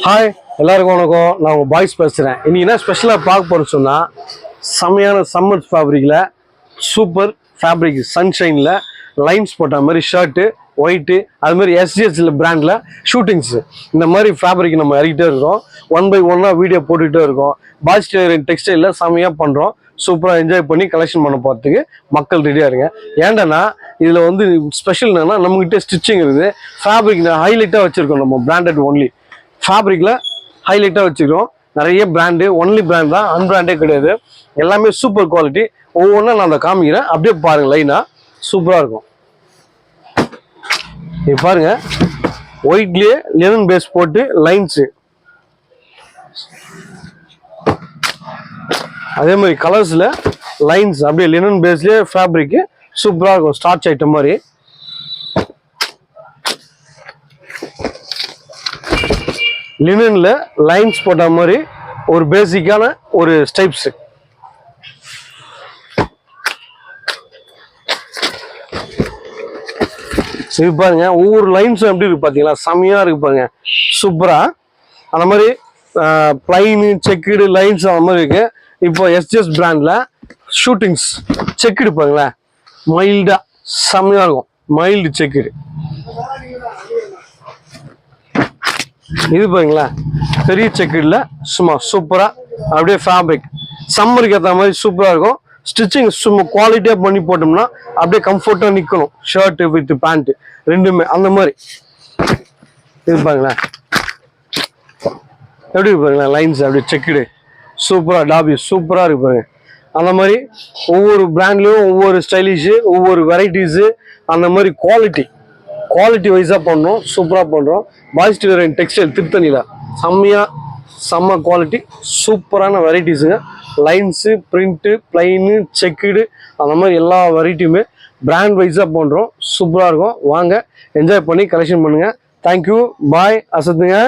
Hi எல்லாருக்கும் வணக்கம். நான் உங்கள் பாய்ஸ் பேசுகிறேன். இன்னைக்கு என்ன ஸ்பெஷலாக பார்க்க போகிறேன்னு சொன்னால், செம்மையான சம்மர் ஃபேப்ரிக்கில் சூப்பர் ஃபேப்ரிக் சன்ஷைனில் லைன்ஸ் போட்ட மாதிரி ஷர்ட்டு ஒயிட்டு, அது மாதிரி எஸ்ஜிஎஸ்ல பிராண்டில் ஷூட்டிங்ஸு இந்த மாதிரி ஃபேப்ரிக் நம்ம இறக்கிட்டே இருக்கோம். 1 by 1 வீடியோ போட்டுக்கிட்டே இருக்கோம். பாய்ஸ் டெக்ஸ்டைலில் செம்மையாக பண்ணுறோம். சூப்பராக என்ஜாய் பண்ணி கலெக்ஷன் பண்ண போகிறதுக்கு மக்கள் ரெடியாக இருங்க. ஏன்டனா இதில் வந்து ஸ்பெஷல் என்னென்னா, நம்மகிட்ட ஸ்டிச்சிங் இருக்குது. ஃபேப்ரிக் ஹைலைட்டாக வச்சுருக்கோம். நம்ம பிராண்டட் ஒன்லி ஃபேப்ரிக்கில் ஹைலைட்டாக வச்சுக்கிறோம். நிறைய பிராண்டு, ஒன்லி பிராண்ட் தான், அன்பிராண்டே கிடையாது. எல்லாமே சூப்பர் குவாலிட்டி. ஒவ்வொன்றா நான் அதை காமிக்கிறேன், அப்படியே பாருங்கள். லைனாக சூப்பராக இருக்கும். இது பாருங்க, ஒயிட்லேயே லெனன் பேஸ் போட்டு லைன்ஸு, அதே மாதிரி கலர்ஸில் லைன்ஸ், அப்படியே லெனன் பேஸ்லேயே ஃபேப்ரிக்கு சூப்பராக இருக்கும். ஸ்டார்ச் ஐட்டம் மாதிரி லினன்ல லைன்ஸ் போட்ட மாதிரி ஒரு பேசிக்கான ஒரு ஸ்டைப்ஸ். இது பாருங்க, ஒவ்வொரு லைன்ஸும் எப்படி இருக்கு பார்த்தீங்களா, செம்மையா இருக்கு பாருங்க. சூப்பரா அந்த மாதிரி பிளைனு செக்குடு லைன்ஸ் அந்த மாதிரி இருக்கு. இப்போ எஸ்ஜிஎஸ் பிராண்ட்ல ஷூட்டிங்ஸ் செக்குடு பாருங்களேன், மைல்டா செம்மையா இருக்கும். Mild checked. இது பாருங்களேன், பெரிய செக்குல சும்மா சூப்பரா அப்படியே ஃபேப்ரிக் சம்மருக்கு ஏற்ற மாதிரி சூப்பரா இருக்கும். ஸ்டிச்சிங் சும்மா குவாலிட்டியா பண்ணி போட்டோம்னா அப்படியே கம்ஃபர்ட்டா நிக்கணும். ஷர்ட் வித் பேண்ட் ரெண்டுமே அந்த மாதிரி. இது பாருங்களேன், எப்படி பாருங்களேன் லைன்ஸ் அப்படியே செக்குடு சூப்பரா, டாபி சூப்பரா இருக்கு பாருங்க. அந்த மாதிரி ஒவ்வொரு பிராண்ட்லயும் ஒவ்வொரு ஸ்டைலிஷு, ஒவ்வொரு வெரைட்டிஸு, அந்த மாதிரி குவாலிட்டி வைஸாக பண்ணோம். சூப்பராக பண்ணுறோம். பாய்ஸ் டெக்ஸ்டைல் திருத்தணியில் செம்ம குவாலிட்டி, சூப்பரான வெரைட்டிஸுங்க. லைன்ஸு, பிரிண்ட்டு, பிளைனு, செக்குடு, அந்த மாதிரி எல்லா வெரைட்டியுமே பிராண்ட் வைஸாக பண்ணுறோம். சூப்பராக இருக்கும். வாங்க என்ஜாய் பண்ணி கலெக்ஷன் பண்ணுங்கள். தேங்க்யூ, பாய், அசத்துங்க.